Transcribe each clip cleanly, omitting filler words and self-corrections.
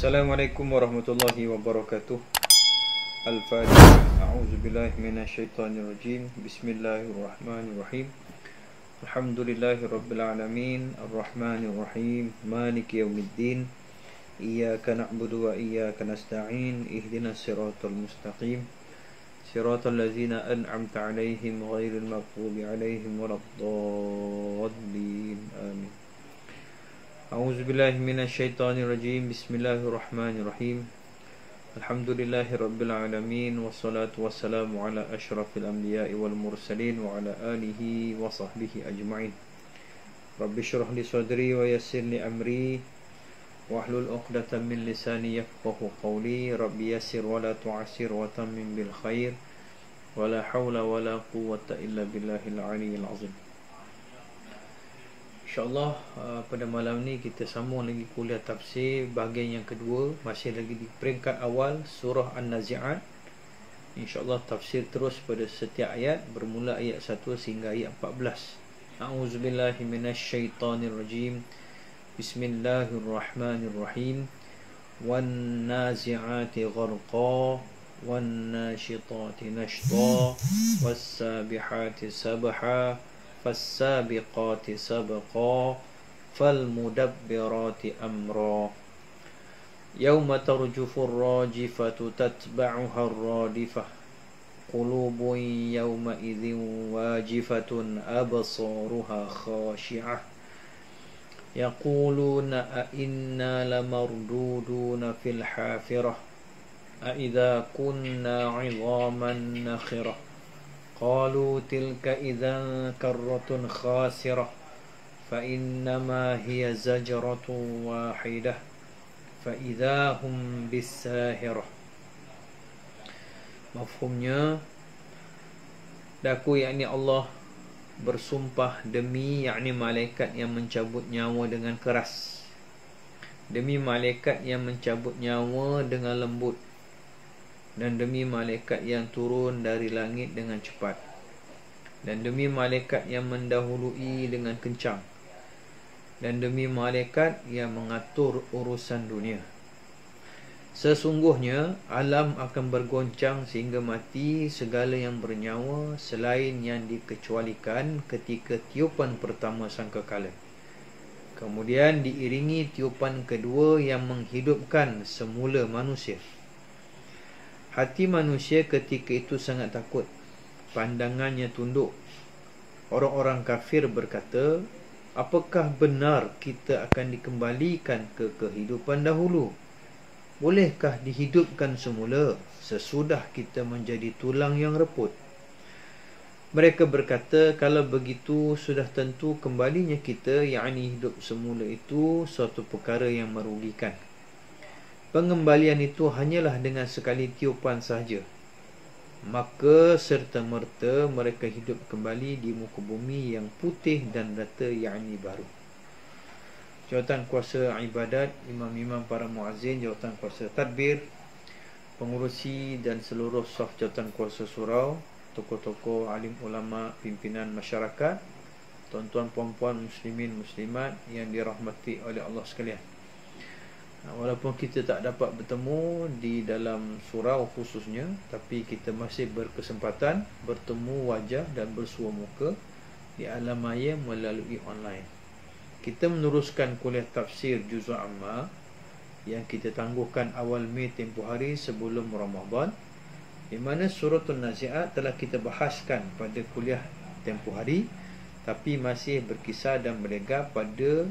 Assalamualaikum warahmatullahi wabarakatuh. Al-Fatihah. A'udzubillahi minasyaitonirrajim. Bismillahirrahmanirrahim. Alhamdulillahirabbil alamin, arrahmanirrahim, maliki yaumiddin. Iyyaka na'budu wa iyyaka nasta'in. Ihdinas siratal mustaqim. Siratal ladzina an'amta 'alaihim ghairil maghdubi 'alaihim waladdallin. Amin. A'udzubillahi minasyaitonirrajim. Bismillahirrahmanirrahim. Alhamdulillahirabbil alamin, wassalatu wassalamu ala asyrafil anbiya'i wal mursalin wa ala alihi wa sahbihi ajma'in. Rabbi shrah li sadri wa yassir li amri wahlul 'uqdatam min lisani yafqahu qawli. Rabbi yassir wa la tu'assir wa tammim bil khair wa la hawla wa la quwwata illa billahil aliyyil azim. InsyaAllah pada malam ni kita sambung lagi kuliah tafsir bahagian yang kedua, masih lagi di peringkat awal surah An-Nazi'at. InsyaAllah tafsir terus pada setiap ayat, bermula ayat 1 sehingga ayat 14. A'udzubillahi minasyaitonirrajim. Bismillahirrahmanirrahim. Wan-nazi'ati gharqa, wan-nashitati nashta, was-sabihati sabha, فالسابقات سبقا فالمدبرات أمرا يوم ترجف الراجفة تتبعها الرادفة قلوب يومئذ واجفة أبصارها خاشعة يقولون أئنا لمردودون في الحافرة أئذا كنا عظاما نخرة قالوا تلك إذا كرة خاسرة فإنما هي زجرة واحدة فإذا هم بالساهرة. Mafhumnya, daku yakni Allah bersumpah demi yakni malaikat yang mencabut nyawa dengan keras, demi malaikat yang mencabut nyawa dengan lembut, dan demi malaikat yang turun dari langit dengan cepat, dan demi malaikat yang mendahului dengan kencang, dan demi malaikat yang mengatur urusan dunia. Sesungguhnya alam akan bergoncang sehingga mati segala yang bernyawa selain yang dikecualikan ketika tiupan pertama sangkakala. Kemudian diiringi tiupan kedua yang menghidupkan semula manusia. Hati manusia ketika itu sangat takut, pandangannya tunduk. Orang-orang kafir berkata, apakah benar kita akan dikembalikan ke kehidupan dahulu? Bolehkah dihidupkan semula sesudah kita menjadi tulang yang reput? Mereka berkata, kalau begitu sudah tentu kembalinya kita, yakni hidup semula itu suatu perkara yang merugikan. Pengembalian itu hanyalah dengan sekali tiupan sahaja, maka serta-merta mereka hidup kembali di muka bumi yang putih dan rata, yakni baru. Jawatan kuasa ibadat, imam-imam para muazzin, jawatan kuasa tadbir, pengurusi dan seluruh saf jawatan kuasa surau, tokoh-tokoh, alim ulama, pimpinan masyarakat, tuan-tuan puan-puan muslimin muslimat yang dirahmati oleh Allah sekalian. Walaupun kita tak dapat bertemu di dalam surau khususnya, tapi kita masih berkesempatan bertemu wajah dan bersua muka di alam maya melalui online. Kita meneruskan kuliah tafsir Juz'ul Amma yang kita tangguhkan awal Mei tempoh hari sebelum Ramadan, di mana suratul Nazi'at telah kita bahaskan pada kuliah tempoh hari, tapi masih berkisar dan berlega pada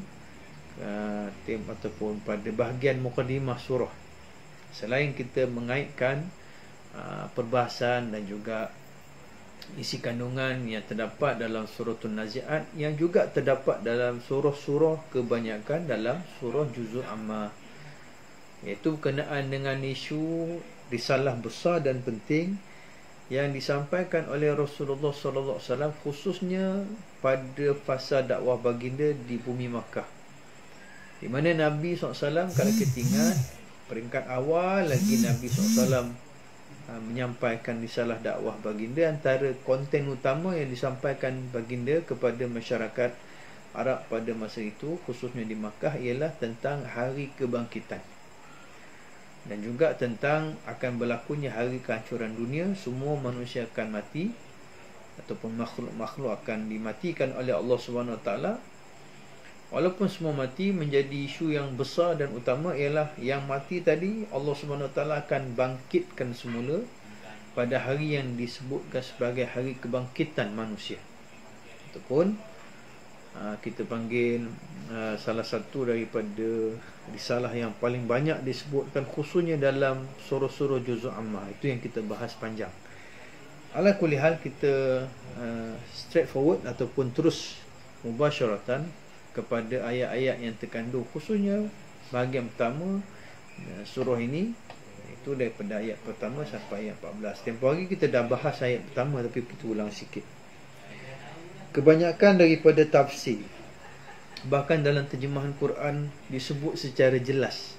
ataupun pada bahagian mukadimah surah. Selain kita mengaitkan perbahasan dan juga isi kandungan yang terdapat dalam suratul Nazi'at, yang juga terdapat dalam surah-surah kebanyakan dalam surah Juz'ul Amma, iaitu berkenaan dengan isu risalah besar dan penting yang disampaikan oleh Rasulullah SAW, khususnya pada fasa dakwah baginda di bumi Makkah, di mana Nabi SAW, kalau kita ingat peringkat awal lagi Nabi SAW menyampaikan risalah dakwah baginda, antara konten utama yang disampaikan baginda kepada masyarakat Arab pada masa itu, khususnya di Makkah, ialah tentang hari kebangkitan. dan juga tentang akan berlakunya hari kehancuran dunia. Semua manusia akan mati, ataupun makhluk-makhluk akan dimatikan oleh Allah Subhanahu Wa Taala. Walaupun semua mati, menjadi isu yang besar dan utama ialah yang mati tadi Allah Subhanahu Wa Taala akan bangkitkan semula pada hari yang disebutkan sebagai hari kebangkitan manusia, ataupun kita panggil salah satu daripada risalah yang paling banyak disebutkan khususnya dalam surah-surah juzul ammah. Itu yang kita bahas panjang. Ala kulli hal, kita straightforward ataupun terus mubasyaratan kepada ayat-ayat yang terkandung khususnya bahagian pertama surah ini, itu daripada ayat pertama sampai ayat 14. Tempoh hari kita dah bahas ayat pertama, tapi kita ulang sikit. Kebanyakan daripada tafsir, bahkan dalam terjemahan Quran, disebut secara jelas,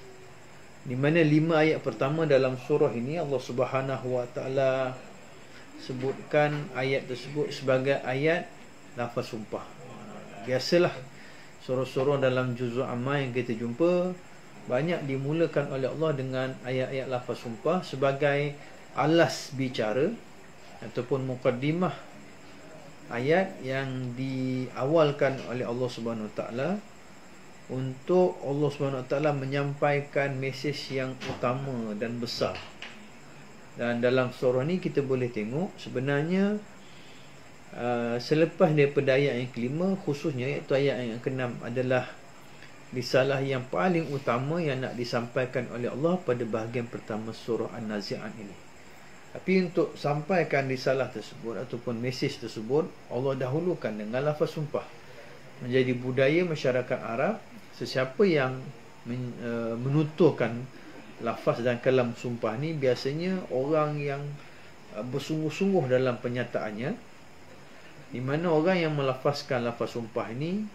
di mana 5 ayat pertama dalam surah ini Allah Subhanahu Wa Taala sebutkan ayat tersebut sebagai ayat lafaz sumpah. Biasalah surah-surah dalam juzul ammah yang kita jumpa banyak dimulakan oleh Allah dengan ayat-ayat lafaz sumpah sebagai alas bicara ataupun muqaddimah ayat yang diawalkan oleh Allah Subhanahu Wa Taala untuk Allah Subhanahu Wa Taala menyampaikan mesej yang utama dan besar. Dan dalam surah ni kita boleh tengok sebenarnya selepas daripada ayat yang kelima, khususnya iaitu ayat yang keenam, adalah risalah yang paling utama yang nak disampaikan oleh Allah pada bahagian pertama surah An-Nazi'at ini. Tapi untuk sampaikan risalah tersebut ataupun mesej tersebut, Allah dahulukan dengan lafaz sumpah. Menjadi budaya masyarakat Arab, sesiapa yang menuturkan lafaz dan kalam sumpah ni biasanya orang yang bersungguh-sungguh dalam penyataannya, di mana orang yang melafazkan lafaz sumpah ini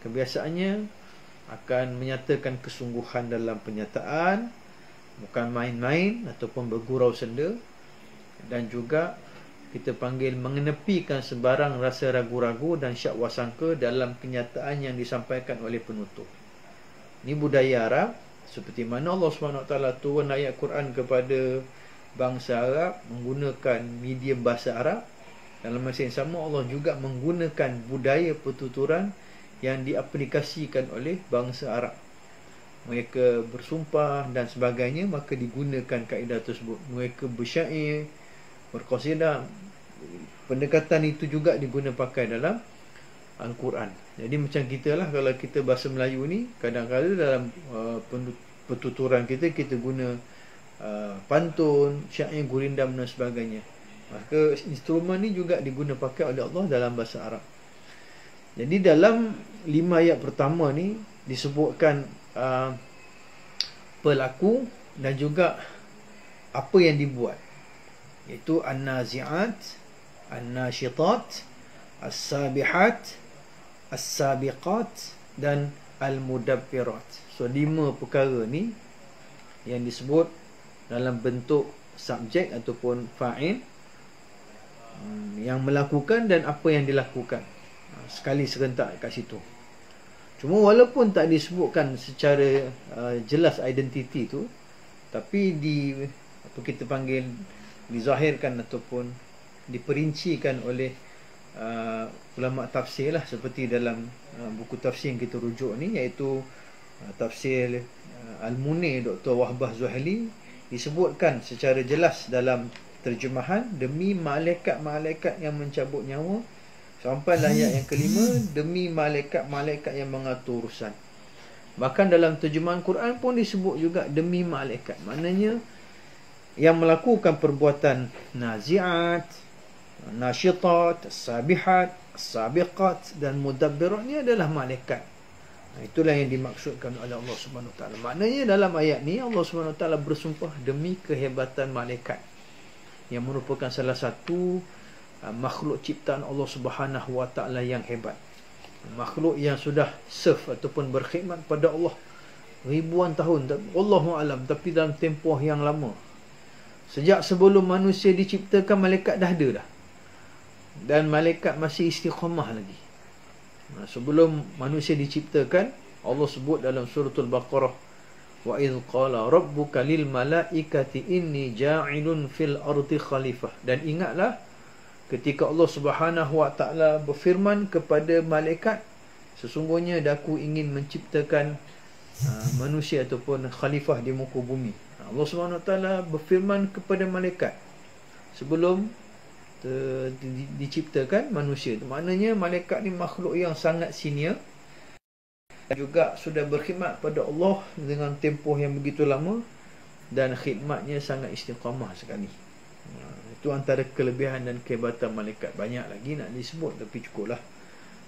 kebiasaannya akan menyatakan kesungguhan dalam penyataan, bukan main-main ataupun bergurau senda, dan juga kita panggil mengenepikan sebarang rasa ragu-ragu dan syak wasangka dalam kenyataan yang disampaikan oleh penutur. Ini budaya Arab, seperti mana Allah SWT turun ayat Quran kepada bangsa Arab menggunakan medium bahasa Arab. Dalam masa yang sama Allah juga menggunakan budaya pertuturan yang diaplikasikan oleh bangsa Arab. Mereka bersumpah dan sebagainya, maka digunakan kaedah tersebut. Mereka bersyair, berqasidah. Pendekatan itu juga diguna pakai dalam Al-Quran. Jadi macam kita lah, kalau kita bahasa Melayu ni, kadang-kadang dalam pertuturan kita guna pantun, syair, gurindam dan sebagainya. Maka instrumen ni juga diguna pakai oleh Allah dalam bahasa Arab. Jadi dalam 5 ayat pertama ni disebutkan pelaku dan juga apa yang dibuat, iaitu An-Nazi'at, An-Nashitat, As-Sabihat, As-Sabiqat dan Al-Mudabbirat. So 5 perkara ni yang disebut dalam bentuk subjek ataupun fa'il, yang melakukan dan apa yang dilakukan sekali serentak kat situ. Cuma walaupun tak disebutkan secara jelas identiti tu, tapi kita panggil dizahirkan ataupun diperincikan oleh ulama tafsir lah, seperti dalam buku tafsir yang kita rujuk ni, iaitu tafsir Al-Munir Dr. Wahbah Zuhaili. Disebutkan secara jelas dalam terjemahan, demi malaikat-malaikat yang mencabut nyawa, sampai ayat yang kelima, demi malaikat-malaikat yang mengatur urusan. Bahkan dalam terjemahan Quran pun disebut juga demi malaikat. Maknanya yang melakukan perbuatan nazi'at, nasyitat, sabihat, sabiqat dan mudabbirat ni adalah malaikat. Itulah yang dimaksudkan oleh Allah Subhanahu Wa Taala. Maknanya dalam ayat ni Allah Subhanahu Wa Taala bersumpah demi kehebatan malaikat, yang merupakan salah satu makhluk ciptaan Allah Subhanahu Wa Taala yang hebat. Makhluk yang sudah serve ataupun berkhidmat pada Allah ribuan tahun, Allahu alam, tapi dalam tempoh yang lama. Sejak sebelum manusia diciptakan, malaikat dah ada dah. Dan malaikat masih istiqamah lagi. Sebelum manusia diciptakan, Allah sebut dalam suratul Baqarah Wa idh qala rabbuka lil malaikati inni ja'ilun fil ardi khalifah. Dan ingatlah ketika Allah Subhanahu wa taala berfirman kepada malaikat, sesungguhnya aku ingin menciptakan manusia ataupun khalifah di muka bumi. Allah Subhanahu wa taala berfirman kepada malaikat sebelum diciptakan manusia. Maknanya malaikat ni makhluk yang sangat senior, juga sudah berkhidmat pada Allah dengan tempoh yang begitu lama, dan khidmatnya sangat istiqamah sekali. Itu antara kelebihan dan kehebatan malaikat. Banyak lagi nak disebut, tapi cukuplah.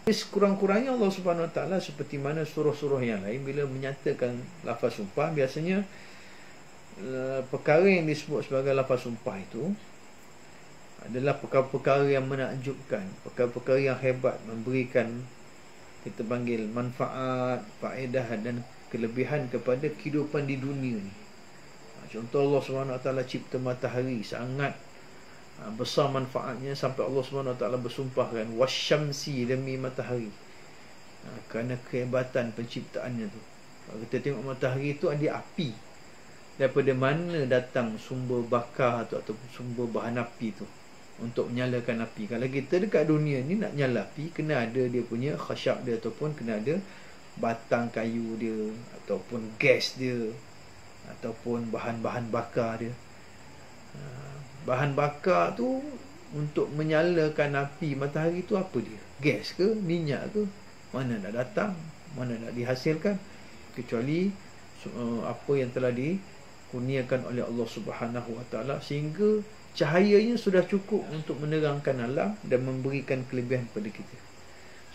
Sekurang-kurangnya Allah Subhanahu Wa Taala seperti mana surah-surah yang lain, bila menyatakan lafaz sumpah, biasanya perkara yang disebut sebagai lafaz sumpah itu adalah perkara-perkara yang menakjubkan, perkara-perkara yang hebat, memberikan, kita panggil, manfaat, faedah dan kelebihan kepada kehidupan di dunia ni. Contoh, Allah SWT cipta matahari, sangat besar manfaatnya, sampai Allah SWT bersumpah kan, wasyamsi, demi matahari, kerana kehebatan penciptaannya tu. Kalau kita tengok matahari tu ada api, daripada mana datang sumber bakar atau sumber bahan api tu untuk menyalakan api. Kalau kita dekat dunia ni nak nyala api, kena ada dia punya khasyab dia, ataupun kena ada batang kayu dia, ataupun gas dia, ataupun bahan-bahan bakar dia. Bahan bakar tu untuk menyalakan api matahari tu apa dia? Gas ke? Minyak ke? Mana nak datang? Mana nak dihasilkan? Kecuali apa yang telah dikurniakan oleh Allah Subhanahu Wa Taala, sehingga cahayanya sudah cukup untuk menerangkan alam dan memberikan kelebihan pada kita.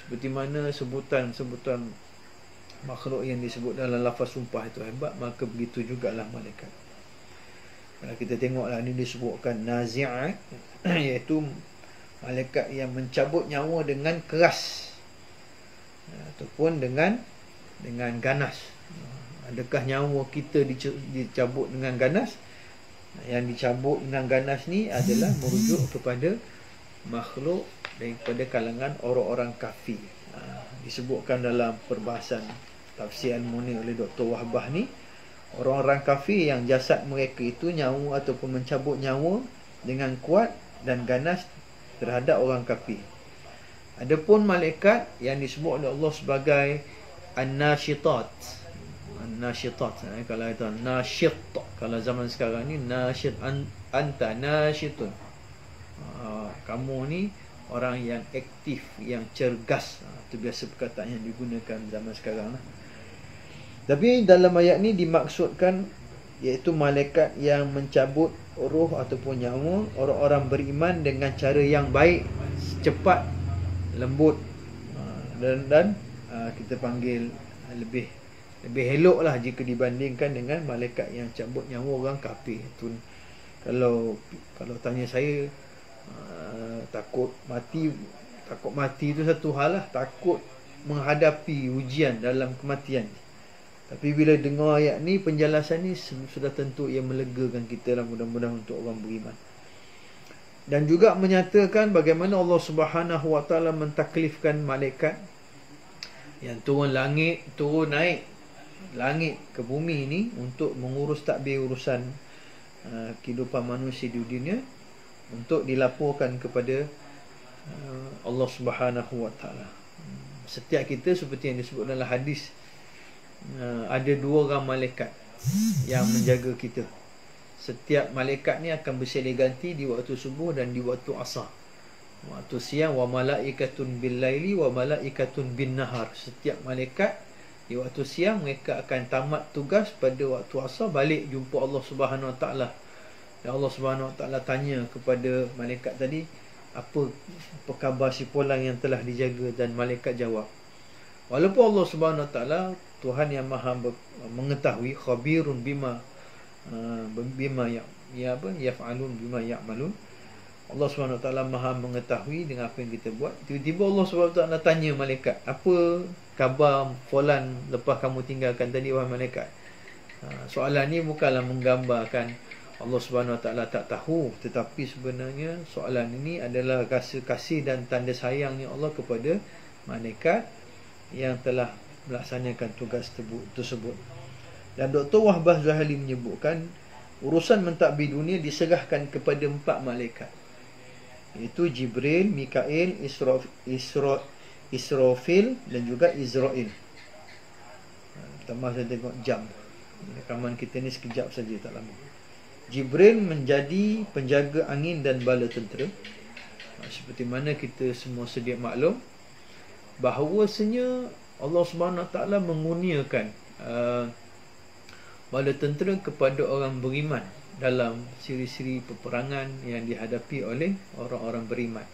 Seperti mana sebutan-sebutan makhluk yang disebut dalam lafaz sumpah itu hebat, maka begitu jugalah malaikat. Kalau kita tengoklah, ini disebutkan nazi'at, iaitu malaikat yang mencabut nyawa dengan keras ataupun dengan ganas. Adakah nyawa kita dicabut dengan ganas? Yang dicabut dengan ganas ni adalah merujuk kepada makhluk daripada kalangan orang-orang kafir. Disebutkan dalam perbahasan tafsir Al-Munir oleh Dr. Wahbah ni, orang-orang kafir yang jasad mereka itu nyawa ataupun mencabut nyawa dengan kuat dan ganas terhadap orang kafir. Adapun malaikat yang disebut oleh Allah sebagai an-nashitat, kalau itu nasyit, kalau zaman sekarang ni nasyit, anta nasyitun, kamu ni orang yang aktif, yang cergas. Itu biasa perkataan yang digunakan zaman sekarang lah. Tapi dalam ayat ni dimaksudkan iaitu malaikat yang mencabut roh ataupun nyawa orang-orang beriman dengan cara yang baik, cepat, lembut, dan kita panggil lebih elok lah jika dibandingkan dengan malaikat yang cabut nyawa orang kafir. Itu kalau tanya saya, takut mati itu satu hal lah, takut menghadapi ujian dalam kematian. Tapi bila dengar ayat ni, penjelasan ni, sudah tentu ia melegakan kita lah, mudah-mudahan untuk orang beriman. Dan juga menyatakan bagaimana Allah Subhanahu Wa Taala mentaklifkan malaikat yang turun naik langit ke bumi ni untuk mengurus tadbir urusan kehidupan manusia di dunia, untuk dilaporkan kepada Allah Subhanahu Wa Taala. Setiap kita, seperti yang disebut dalam hadis, ada 2 orang malaikat yang menjaga kita. Setiap malaikat ni akan bersilih ganti di waktu subuh dan di waktu asar. Waktu siang, wa malaikatun bil laili wa malaikatun bin nahar. Setiap malaikat di waktu siang mereka akan tamat tugas, pada waktu asar balik jumpa Allah Subhanahu Wa Taala. Dan Allah Subhanahu Wa Taala tanya kepada malaikat tadi, apa khabar si pulang yang telah dijaga? Dan malaikat jawab, walaupun Allah Subhanahu Wa Taala Tuhan yang maha mengetahui, khabirun bima yaf'alun bima ya'malun, Allah Subhanahu Wa Taala maha mengetahui dengan apa yang kita buat. Tiba-tiba Allah Subhanahu Wa Taala tanya malaikat, apa khabar fulan lepas kamu tinggalkan tadi, wahai malaikat? Soalan ni bukanlah menggambarkan Allah Subhanahu Wa Taala tak tahu, tetapi sebenarnya soalan ini adalah rasa kasih dan tanda sayangnya Allah kepada malaikat yang telah melaksanakan tugas tersebut. Dan Dr. Wahbah Zuhaili menyebutkan urusan mentadbir dunia diserahkan kepada 4 malaikat, iaitu Jibril, Mikail, Israfil dan juga Israel. Tambah saya tengok jam, rekaman kita ni sekejap saja, tak lama. Jibril menjadi penjaga angin dan bala tentera. Seperti mana kita semua sedia maklum bahawasanya Allah Subhanahu Wa Taala mengurniakan bala tentera kepada orang beriman dalam siri-siri peperangan yang dihadapi oleh orang-orang beriman.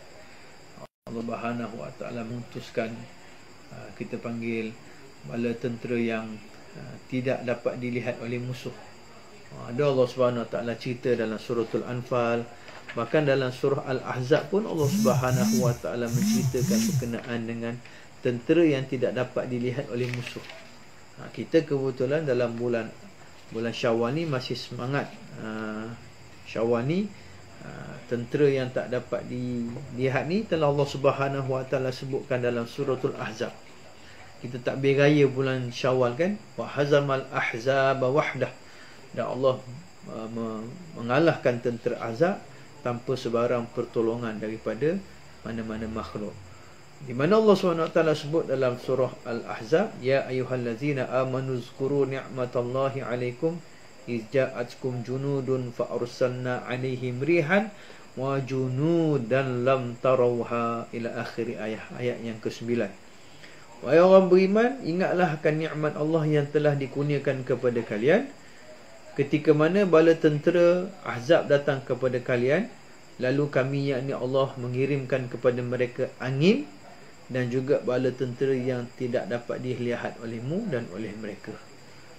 Allah Subhanahu Wa Taala mengutuskan kita panggil bala tentera yang tidak dapat dilihat oleh musuh. Ada Allah Subhanahu Wa Taala cerita dalam suratul Anfal. Bahkan dalam surah Al-Ahzab pun Allah Subhanahu Wa Taala menceritakan berkenaan dengan tentera yang tidak dapat dilihat oleh musuh. Kita kebetulan dalam bulan Syawal ni masih semangat. Syawal ni tentera yang tak dapat dilihat ni telah Allah Subhanahu Wa Taala sebutkan dalam suratul Ahzab. Kita takbir raya bulan Syawal kan, wa hazamal ahzab wahdah. Dan Allah mengalahkan tentera Ahzab tanpa sebarang pertolongan daripada mana-mana makhluk. Di mana Allah SWT sebut dalam surah Al-Ahzab, ya ayyuhallazina amanu zkuru ni'matallahi alaikum iz ja'atkum junudun fa arsalna 'alaihim rihan wa junudan lam tarawha, ila akhir ayat yang ke-9. Wahai orang beriman, ingatlah akan nikmat Allah yang telah dikurniakan kepada kalian ketika mana bala tentera Ahzab datang kepada kalian, lalu kami yakni Allah mengirimkan kepada mereka angin dan juga bala tentera yang tidak dapat dilihat olehmu dan oleh mereka.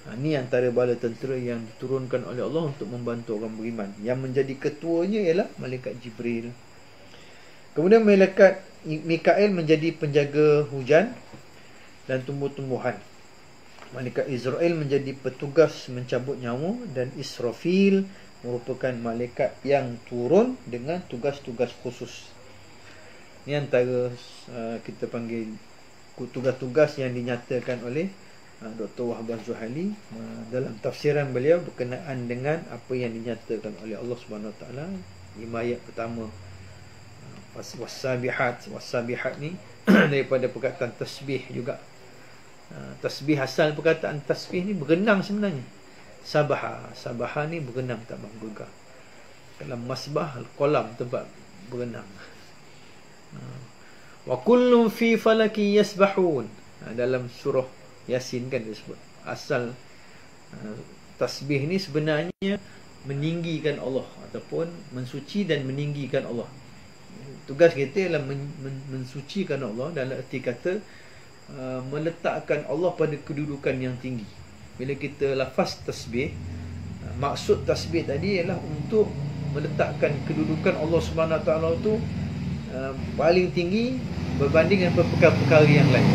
Ini antara bala tentera yang diturunkan oleh Allah untuk membantu orang beriman. Yang menjadi ketuanya ialah malaikat Jibril. Kemudian malaikat Mikail menjadi penjaga hujan dan tumbuh-tumbuhan. Malaikat Israel menjadi petugas mencabut nyawa, dan Israfil merupakan malaikat yang turun dengan tugas-tugas khusus. Ini antara kita panggil tugas-tugas yang dinyatakan oleh Dr. Wahbah Zuhaili dalam tafsiran beliau berkenaan dengan apa yang dinyatakan oleh Allah Subhanahu Wa Taala. 5 ayat pertama, was-sabihat ni daripada perkataan tasbih juga. Tasbih, asal perkataan tasbih ni berenang sebenarnya. Sabaha ni berenang, tak bergegar. Kalau masbah, kolam tempat berenang. Wa kullun fi falaki yasbahun. Dalam surah Yasin kan disebut. Asal tasbih ni sebenarnya meninggikan Allah ataupun mensuci dan meninggikan Allah. Tugas kita ialah mensucikan Allah, dalam erti kata meletakkan Allah pada kedudukan yang tinggi. Bila kita lafaz tasbih, maksud tasbih tadi ialah untuk meletakkan kedudukan Allah Subhanahu Wa Taala tu paling tinggi berbanding dengan perkara-perkara yang lain.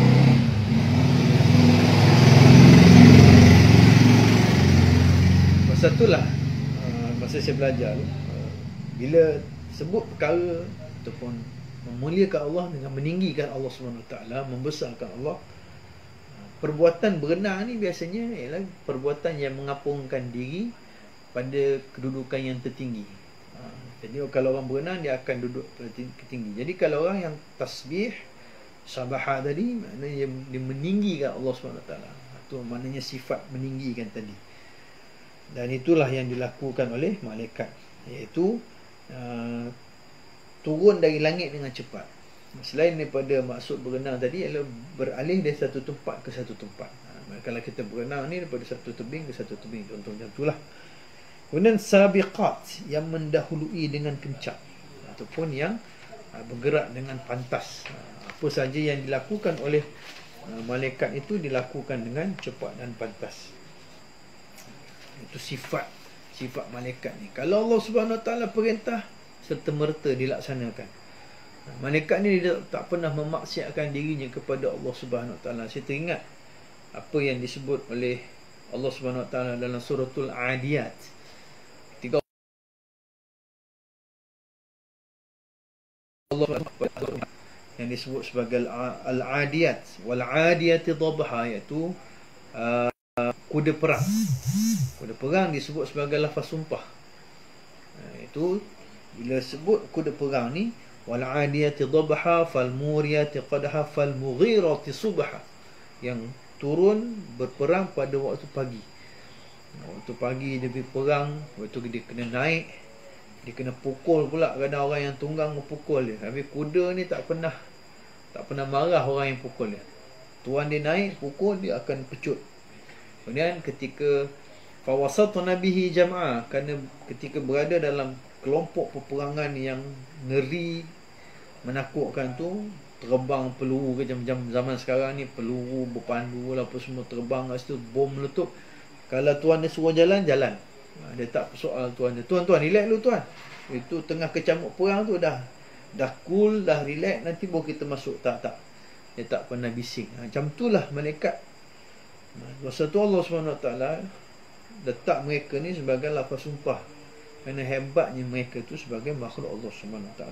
Masa itulah masa saya belajar, bila sebut perkara ataupun memuliakan Allah dengan meninggikan Allah SWT, membesarkan Allah, perbuatan berenang ni biasanya ialah perbuatan yang mengapungkan diri pada kedudukan yang tertinggi. Jadi kalau orang berenang, dia akan duduk pada tinggi. Jadi kalau orang yang tasbih, sabaha tadi, maknanya dia meninggikan Allah SWT. Itu maknanya sifat meninggikan tadi. Dan itulah yang dilakukan oleh malaikat, iaitu turun dari langit dengan cepat. Selain daripada maksud berenang tadi ialah beralih dari satu tempat ke satu tempat. Kalau kita berenang ni daripada satu tebing ke satu tebing, contoh macam itulah. Kemudian sabiqat, yang mendahului dengan kencang ataupun yang bergerak dengan pantas. Apa saja yang dilakukan oleh malaikat itu dilakukan dengan cepat dan pantas. Itu sifat malaikat ni. Kalau Allah Subhanahu Wa Taala perintah, serta-merta dilaksanakan. Malaikat ni dia tak pernah memaksiatkan dirinya kepada Allah Subhanahu Wa Taala. Saya teringat apa yang disebut oleh Allah Subhanahu Wa Taala dalam suratul Adiyat. Ketika Allah yang disebut sebagai Al-Adiyat, wal-Adiyati dhabha, iaitu kuda perang. Kuda perang disebut sebagai lafaz sumpah. Itu bila sebut kuda perang ni, wal 'adiyati dhabha fal muriyati qadha fal mughirati subha, yang turun berperang pada waktu pagi. Waktu pagi dia pergi perang, waktu dia kena naik, dia kena pukul pula. Kadang orang yang tunggang pukul dia. Habis kuda ni tak pernah marah orang yang pukul dia. Tuan dia naik pukul, dia akan pecut. Kemudian ketika fawasatna bihi jam'a, kerana ketika berada dalam kelompok peperangan yang ngeri, menakutkan tu, terbang peluru ke jam zaman sekarang ni, peluru berpandu lah apa semua terbang kat situ, bom meletup. Kalau tuan dia suruh jalan, dia tak soal tuan dia. Tuan relax dulu tuan. Itu tengah kecamuk perang tu dah cool, dah relax, nanti baru kita masuk. Tak. Dia tak pernah bising. Macam itulah malaikat. Masa tu Allah SWT letak mereka ni sebagai lafaz sumpah, kerana hebatnya mereka tu sebagai makhluk Allah SWT.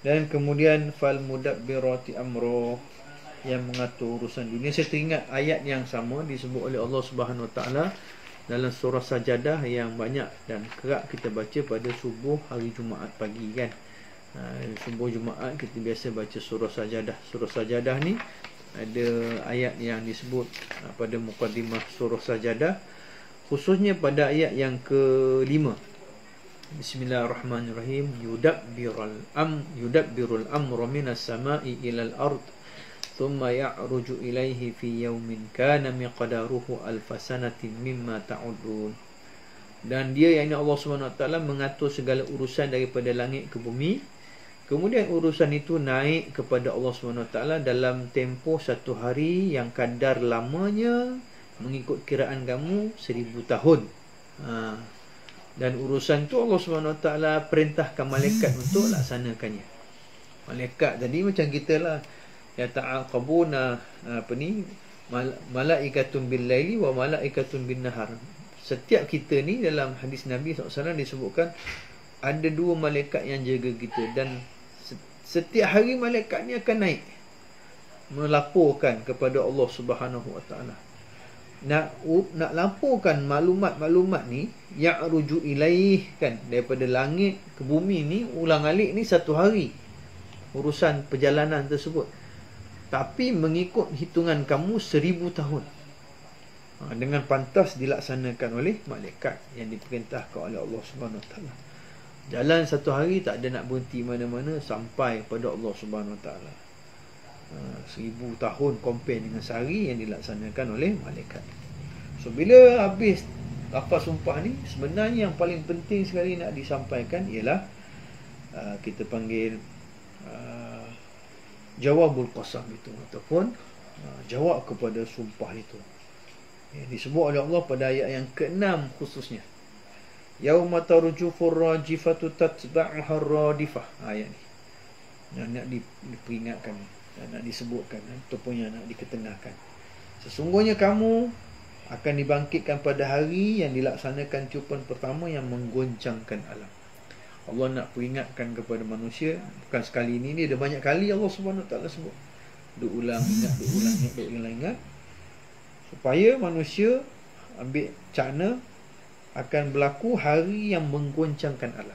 Dan kemudian fal mudabbirati amro, yang mengatur urusan dunia. Saya teringat ayat yang sama disebut oleh Allah SWT dalam surah Sajadah yang banyak dan kerap kita baca pada subuh hari Jumaat pagi kan. Subuh Jumaat kita biasa baca surah Sajadah. Surah Sajadah ni ada ayat yang disebut pada mukadimah surah Sajadah, khususnya pada ayat yang ke-5. Bismillahirrahmanirrahim. Yudabbirul amra minas sama'i ilal ard thumma ya'ruju ilaihi fi yawmin kana miqdaruhu alfasanatin mimma ta'udun. Dan dia, yakni Allah SWT, mengatur segala urusan daripada langit ke bumi. Kemudian urusan itu naik kepada Allah SWT dalam tempoh satu hari yang kadar lamanya mengikut kiraan kamu 1000 tahun. Dan urusan itu Allah SWT perintahkan malaikat untuk laksanakannya. Malaikat tadi macam kita lah, ya ta'aqabuna malaikatun bil laili wa malaikatun bin nahar. Setiap kita ni dalam hadis Nabi SAW disebutkan ada 2 malaikat yang jaga kita, dan setiap hari malaikat ni akan naik melaporkan kepada Allah Subhanahu Wa Taala. Nak laporkan maklumat ni, ya'ruju ilaih, kan, daripada langit ke bumi ni, ulang-alik ni satu hari urusan perjalanan tersebut, tapi mengikut hitungan kamu 1000 tahun. Dengan pantas dilaksanakan oleh malaikat yang diperintahkan oleh Allah Subhanahu Wa Taala. Jalan satu hari tak ada nak berhenti mana-mana sampai pada Allah Subhanahu Wa Taala. 1000 tahun compare dengan sehari yang dilaksanakan oleh malaikat. So bila habis lafaz sumpah ni, sebenarnya yang paling penting sekali nak disampaikan ialah kita panggil jawabul qasam itu, ataupun jawab kepada sumpah itu. Disebut oleh Allah pada ayat yang ke-6 khususnya. Yauma tarjufur rajifatu tatba'uha ar-radifah. Ayat ni nak diperingatkan, nak disebutkan, ataupun yang nak diketengahkan. Sesungguhnya kamu akan dibangkitkan pada hari yang dilaksanakan tiupan pertama yang menggoncangkan alam. Allah nak peringatkan kepada manusia, bukan sekali ini, dia ada banyak kali Allah Subhanahu Wa Taala sebut. Duk ulang ingat, supaya manusia ambil cakna akan berlaku hari yang menggoncangkan alam.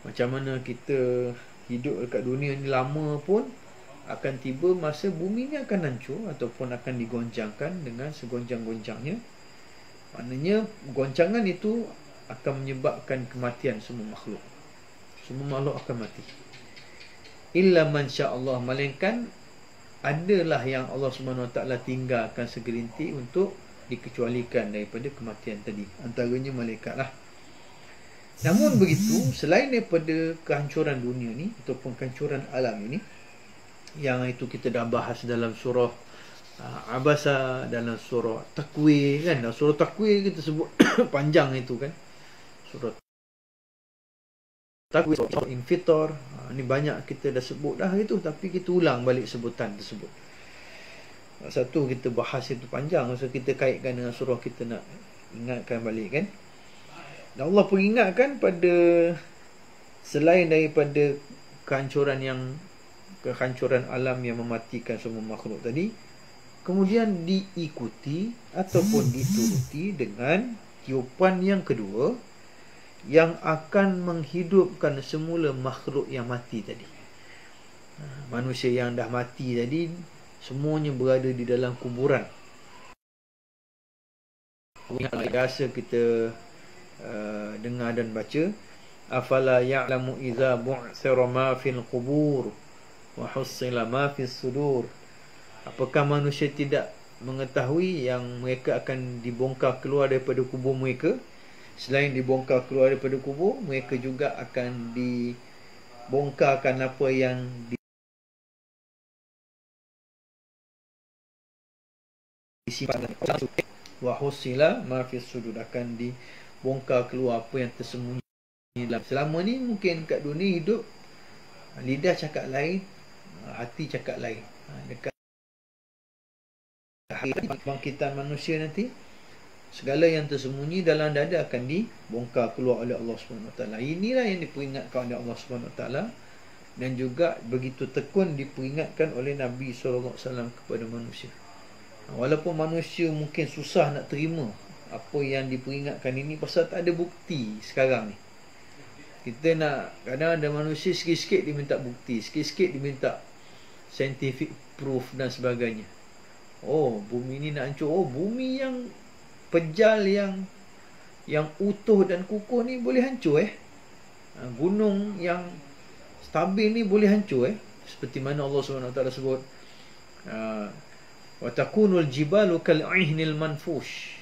Macam mana kita hidup dekat dunia ni lama pun, akan tiba masa bumi ni akan hancur ataupun akan digoncangkan dengan segoncang-goncangnya. Maknanya goncangan itu akan menyebabkan kematian semua makhluk. Semua makhluk akan mati. Illa man sya'allah, melainkan adalah yang Allah SWT tinggalkan segelintir untuk dikecualikan daripada kematian tadi, antaranya malaikat lah. Namun begitu, selain daripada kehancuran dunia ni ataupun kehancuran alam ini, yang itu kita dah bahas dalam surah Abasa, dalam surah Takwir kan. Dalam surah Takwir kita sebut panjang itu kan, surah Takwir, surah Infitor. Ni banyak kita dah sebut dah itu, tapi kita ulang balik sebutan tersebut. Satu kita bahas itu panjang, masa kita kaitkan dengan surah, kita nak ingatkan balik kan. Dan Allah peringatkan pada, selain daripada kehancuran alam yang mematikan semua makhluk tadi, kemudian diikuti ataupun dituruti dengan tiupan yang kedua yang akan menghidupkan semula makhluk yang mati tadi. Manusia yang dah mati tadi semuanya berada di dalam kuburan. Biasa kita dengar dan baca, afala ya'lamu idza bu'thira ma fil qubur wa hussila ma fis sudur. Apakah manusia tidak mengetahui yang mereka akan dibongkar keluar daripada kubur mereka? Selain dibongkar keluar daripada kubur, mereka juga akan dibongkarkan apa yang disimpan. Wa husila ma fis sudur, akan dibongkar keluar apa yang tersembunyi dalam. Selama ni mungkin kat dunia hidup, lidah cakap lain, hati cakap lain. Dekat bangkitan manusia nanti, segala yang tersembunyi dalam dada akan dibongkar keluar oleh Allah SWT. Inilah yang diperingatkan oleh Allah SWT, dan juga begitu tekun diperingatkan oleh Nabi SAW kepada manusia. Walaupun manusia mungkin susah nak terima apa yang diperingatkan ini, pasal tak ada bukti sekarang ni. Kita nak, kadang ada manusia sikit-sikit diminta bukti, sikit-sikit diminta scientific proof dan sebagainya. Oh, bumi ni nak hancur. Oh, bumi yang pejal, yang utuh dan kukuh ni boleh hancur gunung yang stabil ni boleh hancur seperti mana Allah SWT sebut, wa takunul jibalu kal'ihnil manfush.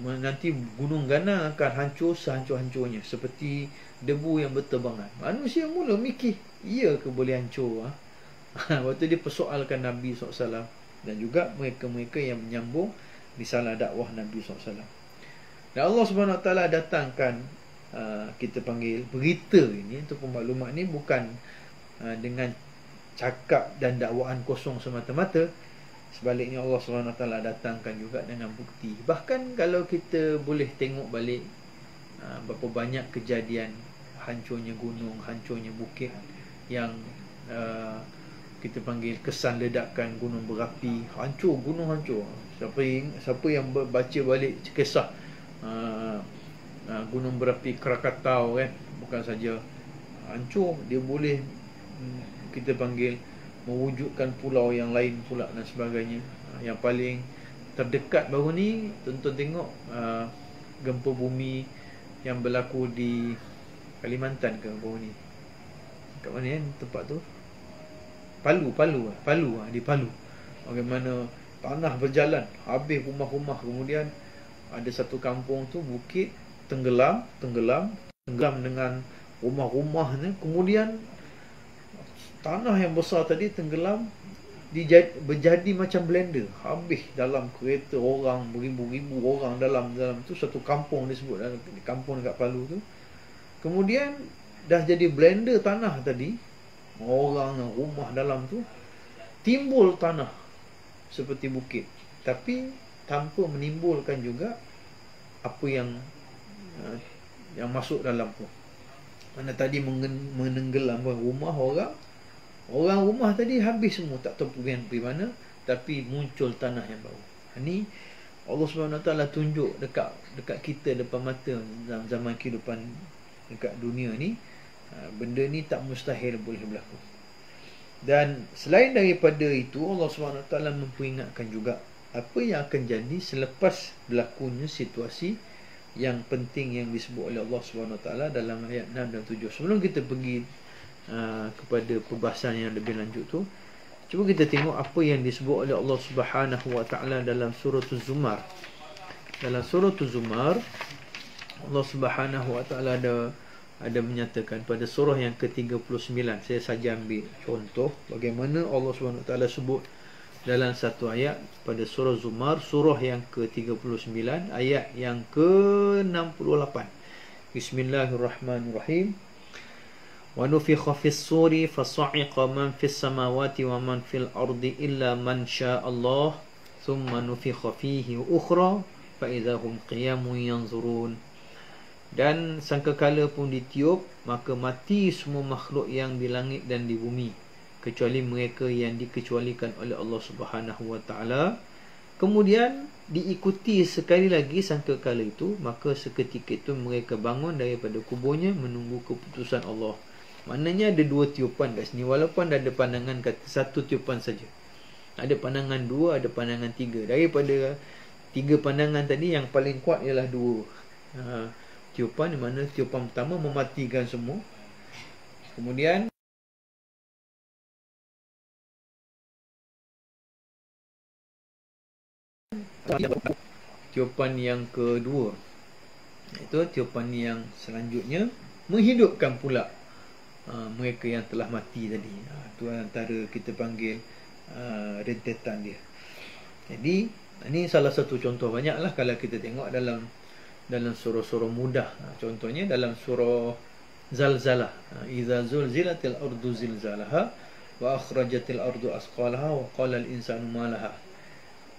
Nanti gunung ganang akan hancur sehancur-hancurnya, seperti debu yang berterbangan. Manusia mula mikir, iya ke boleh hancur? Waktu dia persoalkan Nabi SAW dan juga mereka-mereka yang menyambung risalah dakwah Nabi SAW. Dan Allah SWT datangkan, kita panggil berita ini, untuk maklumat ni bukan dengan cakap dan dakwaan kosong semata-mata. Sebaliknya Allah SWT datangkan juga dengan bukti. Bahkan kalau kita boleh tengok balik berapa banyak kejadian hancurnya gunung, hancurnya bukit, yang kita panggil kesan ledakan gunung berapi, hancur, gunung hancur. Siapa yang baca balik kisah gunung berapi Krakatau bukan saja hancur, dia boleh kita panggil mewujudkan pulau yang lain pula dan sebagainya. Yang paling terdekat baru ni, tonton tengok gempa bumi yang berlaku di Kalimantan ke baru ni. Kat mana tempat tu? Palu di Palu. Bagaimana tanah berjalan, habis rumah-rumah, kemudian ada satu kampung tu bukit tenggelam dengan rumah-rumahnya, kemudian tanah yang besar tadi tenggelam, berjadi macam blender, habis dalam kereta orang, beribu-ribu orang dalam tu, satu kampung disebut, kampung dekat Palu tu. Kemudian dah jadi blender tanah tadi, orang, rumah dalam tu, timbul tanah seperti bukit, tapi tanpa menimbulkan juga apa yang masuk dalam tu. Mana tadi menenggelam rumah orang rumah tadi habis semua, tak tahu pergi mana, tapi muncul tanah yang baru. Ini Allah SWT tunjuk dekat kita depan mata dalam zaman kehidupan dekat dunia ni. Benda ni tak mustahil boleh berlaku. Dan selain daripada itu, Allah SWT memperingatkan juga apa yang akan jadi selepas berlakunya situasi yang penting yang disebut oleh Allah SWT dalam ayat 6 dan 7. Sebelum kita pergi kepada perbahasan yang lebih lanjut tu, cuba kita tengok apa yang disebut oleh Allah SWT dalam surah Az-Zumar. Dalam surah Az-Zumar, Allah SWT ada menyatakan pada surah yang ke-39. Saya saja ambil contoh bagaimana Allah SWT sebut dalam satu ayat pada surah Zumar, surah yang ke-39, ayat yang ke-68. Bismillahirrahmanirrahim. Wa nufikha fis suri fasa'iqa man fis samawati wa man fil ardi illa man syaa Allah thumma nufikha fihi ukhra fa idahum qiyamun yanzurun. Dan sangkakala pun ditiup, maka mati semua makhluk yang di langit dan di bumi, kecuali mereka yang dikecualikan oleh Allah Subhanahu wa taala. Kemudian diikuti sekali lagi sangkakala itu, maka seketika itu mereka bangun daripada kuburnya menunggu keputusan Allah. Maknanya ada dua tiupan kat sini, walaupun ada pandangan kata satu tiupan saja. Ada pandangan dua, ada pandangan tiga. Daripada tiga pandangan tadi, yang paling kuat ialah dua tiupan, di mana tiupan pertama mematikan semua. Kemudian tiupan yang kedua, iaitu tiupan yang selanjutnya menghidupkan pula mereka yang telah mati tadi. Itu antara kita panggil rentetan dia. Jadi ini salah satu contoh, banyaklah kalau kita tengok dalam surah-surah mudah. Contohnya dalam surah Zalzalah, idza zulzilatil ardu zilzalaha wa akhrajatil ardu asqalaha wa qala al insanu ma laha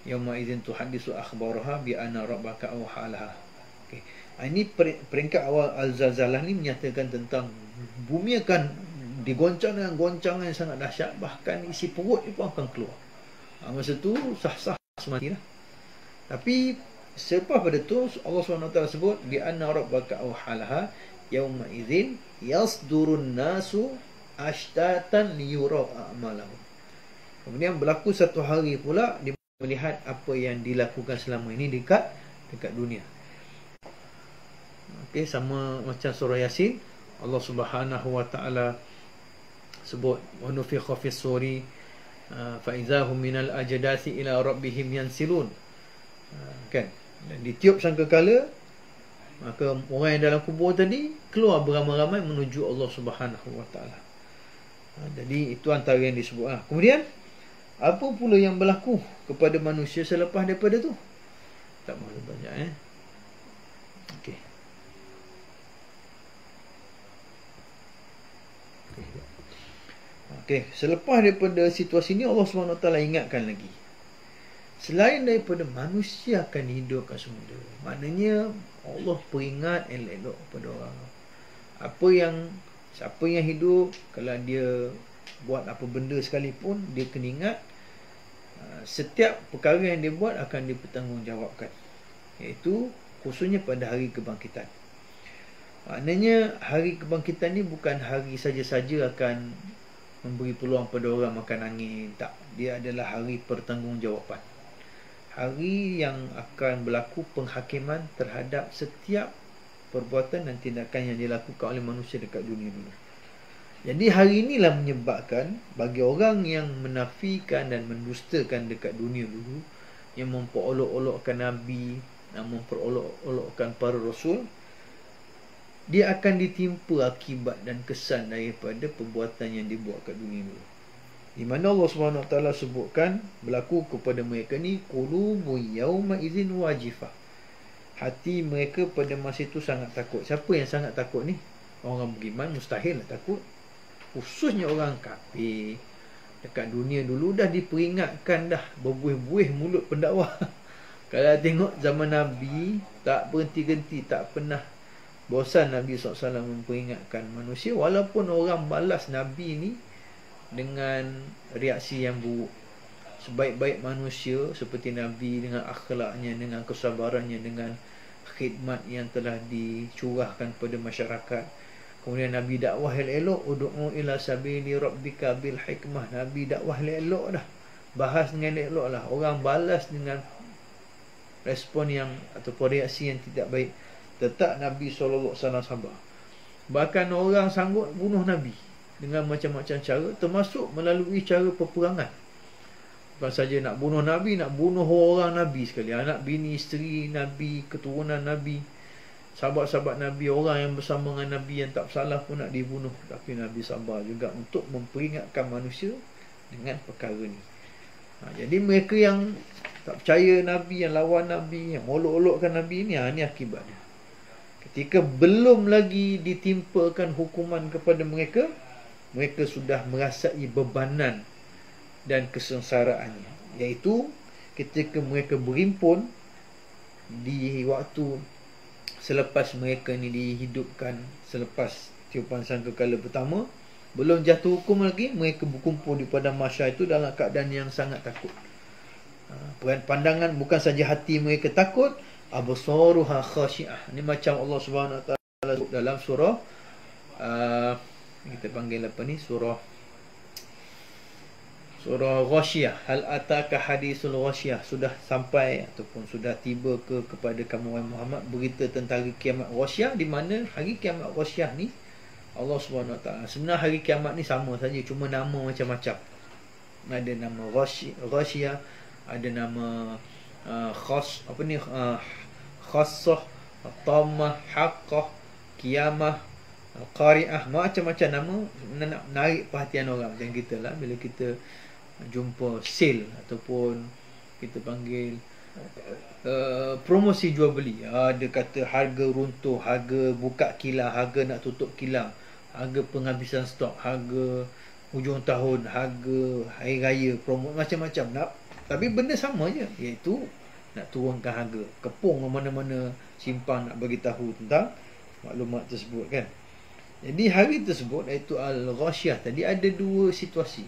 yawma idzin tuhaddisu akhbaraha bi anna rabbaka awhalaha. Okey. Ini peringkat awal Al-Zalzalah ni menyatakan tentang bumi akan digoncang dengan goncangan yang sangat dahsyat, bahkan isi perut ni pun akan keluar. Masa tu sah-sah sematilah. Tapi selepas pada tu Allah SWT sebut bi anna rabbaka awhalaha yauma idzin yasdurun nasu ashtatan liyura a'malahum. Kemudian berlaku satu hari pula dia melihat apa yang dilakukan selama ini dekat dunia. Okey, sama macam surah Yasin, Allah Subhanahu wa taala sebut wa nufikha fis suri fa idzahum minal ajdasi ila rabbihim yansilun. Kan, dan ditiup sangkakala, maka orang yang dalam kubur tadi keluar beramai-ramai menuju Allah Subhanahu wa taala. Jadi itu antara yang disebut. Kemudian apa pula yang berlaku kepada manusia selepas daripada tu? Tak mahu banyak Okey. Okey, selepas daripada situasi ini Allah SWT ingatkan lagi, selain daripada manusia akan dihidupkan semula. Maknanya Allah peringat elok-elok kepada orang. Siapa yang hidup, kalau dia buat apa benda sekalipun, dia kena ingat setiap perkara yang dia buat akan dipertanggungjawabkan, iaitu khususnya pada hari kebangkitan. Maknanya hari kebangkitan ni bukan hari saja-saja akan memberi peluang pada orang makan angin. Tak, dia adalah hari pertanggungjawaban. Hari yang akan berlaku penghakiman terhadap setiap perbuatan dan tindakan yang dilakukan oleh manusia dekat dunia dulu. Jadi hari inilah menyebabkan bagi orang yang menafikan dan mendustakan dekat dunia dulu, yang memperolok-olokkan Nabi, yang memperolok-olokkan para Rasul, dia akan ditimpa akibat dan kesan daripada perbuatan yang dibuat kat dunia dulu. Di mana Allah SWT sebutkan berlaku kepada mereka ni qulubu yauma idzin wajifah. Hati mereka pada masa itu sangat takut. Siapa yang sangat takut ni? Orang beriman mustahil lah takut. Khususnya orang kafir. Dekat dunia dulu dah diperingatkan dah, berbuih-buih mulut pendakwah. Kalau tengok zaman Nabi, tak berhenti-henti, tak pernah bosan Nabi SAW memperingatkan manusia, walaupun orang balas Nabi ni dengan reaksi yang buruk. Sebaik-baik manusia seperti Nabi, dengan akhlaknya, dengan kesabarannya, dengan khidmat yang telah dicurahkan kepada masyarakat. Kemudian Nabi dakwah elok, ud'u ila sabili rabbika bil hikmah. Nabi dakwah elok dah, bahas dengan elok lah. Orang balas dengan respon yang ataupun reaksi yang tidak baik, tetap Nabi SAW sabar. Bahkan orang sanggup bunuh Nabi dengan macam-macam cara, termasuk melalui cara peperangan. Bukan saja nak bunuh Nabi, nak bunuh orang Nabi sekali, anak bini isteri Nabi, keturunan Nabi, sahabat-sahabat Nabi, orang yang bersama dengan Nabi yang tak bersalah pun nak dibunuh. Tapi Nabi sabar juga untuk memperingatkan manusia dengan perkara ni. Jadi mereka yang tak percaya Nabi, yang lawan Nabi, yang olok-olokkan Nabi ni, ni akibatnya. Ketika belum lagi ditimpakan hukuman kepada mereka, mereka sudah merasai bebanan dan kesengsaraannya, iaitu ketika mereka berimpun di waktu selepas mereka ni dihidupkan, selepas tiupan sangkakala pertama, Belum jatuh hukum lagi, mereka berkumpul di padang mahsyar itu dalam keadaan yang sangat takut. Pandangan bukan saja hati mereka takut, absaruha khashi'ah. Ini macam Allah Subhanahu Wa Taala dalam surah kita panggil apa ni, surah Ghasyiyah. Hal ataka hadisul Ghasyiyah. Sudah sampai ataupun sudah tiba kepada kamu wahai Muhammad berita tentang hari kiamat Ghasyiyah, di mana hari kiamat Ghasyiyah ni Allah Subhanahu Wa Taala, sebenarnya hari kiamat ni sama saja, cuma nama macam-macam. Ada nama Ghasyiyah, ada nama khassah, tammah, haqqah, qiyamah, qari'ah, macam-macam nama nak menarik perhatian orang. Macam kita lah, bila kita jumpa sale ataupun kita panggil promosi jual beli, dia kata harga runtuh, harga buka kilang, harga nak tutup kilang, harga penghabisan stok, harga hujung tahun, harga hari raya, promo, macam-macam. Tapi benda sama je, iaitu nak turunkan harga. Kepung mana-mana simpang nak bagi tahu tentang maklumat tersebut kan. Jadi hari tersebut, iaitu Al-Ghasyiyah tadi, ada dua situasi.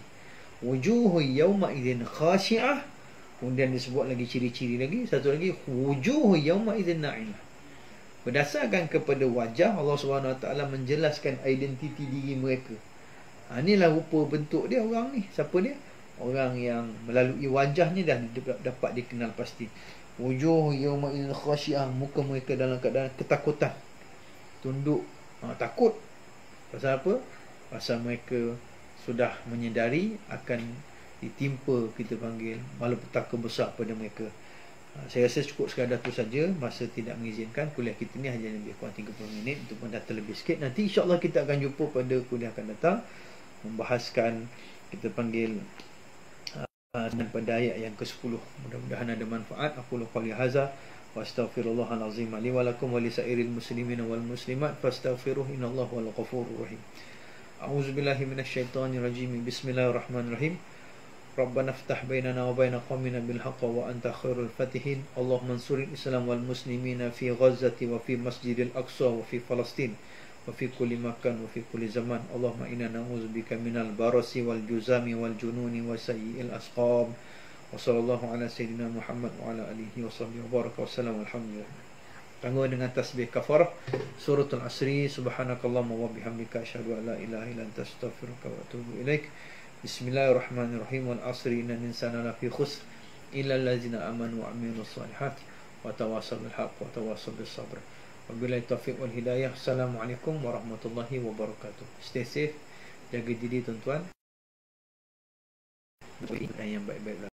Wujuhu yawma idzin khashi'ah, kemudian disebut lagi ciri-ciri lagi, satu lagi wujuhu yawma idzin na'imah. Berdasarkan kepada wajah, Allah Subhanahu Wa Taala menjelaskan identiti diri mereka. Inilah rupa bentuk dia orang ni. Siapa dia? Orang yang melalui wajahnya dah dapat dikenal pasti. Wujuh yawma idzin khashi'ah, muka mereka dalam keadaan ketakutan, tunduk, takut. Pasal apa? Pasal mereka sudah menyedari akan ditimpa, kita panggil, malapetaka besar pada mereka. Saya rasa cukup sekadar tu saja. Masa tidak mengizinkan, kuliah kita ni hanya lebih kurang 30 minit untuk mendata lebih sikit. Nanti insyaAllah kita akan jumpa pada kuliah akan datang, membahaskan, kita panggil, pada ayat yang ke-10. Mudah-mudahan ada manfaat. Aqulu qouli hadza wa astaghfirullahal azim li wa lakum wa lisairil muslimin wal muslimat fastaghfiruhu innallaha wal ghafurur rahim. A'udzubillahi minasyaitonir rajim. Bismillahirrahmanirrahim. Rabbana iftah bainana wa baina qaumina bil haqq wa anta khairul fatihin. Allahumma ansuril islam wal muslimina fi Ghazzati wa fi Masjidil Aqsa wa fi Palestin wa fi kulli makan wa fi kulli zaman. Allahumma inna na'udzubika minal barasi wal juzami wal jununi wa sayyi'il asqam. Wa sallallahu ala sayyidina Muhammad wa ala alihi wa sahbihi wa baraka wa sallam. Alhamdulillah. Tangguh dengan tasbih kafarah suratul asri. Subhanakallahumma wa bihamdika asyhadu an la ilaha illa anta astaghfiruka wa atubu ilaik. Bismillahirrahmanirrahim. Wal asri innal insana lafi khusr illa allazina amanu wa amilus solihat wa tawassaw bil haqq wa tawassaw bis sabr. Wabillahi taufiq wal hidayah. Assalamualaikum warahmatullahi wabarakatuh. Stay safe, jaga diri tuan-tuan, yang baik-baik.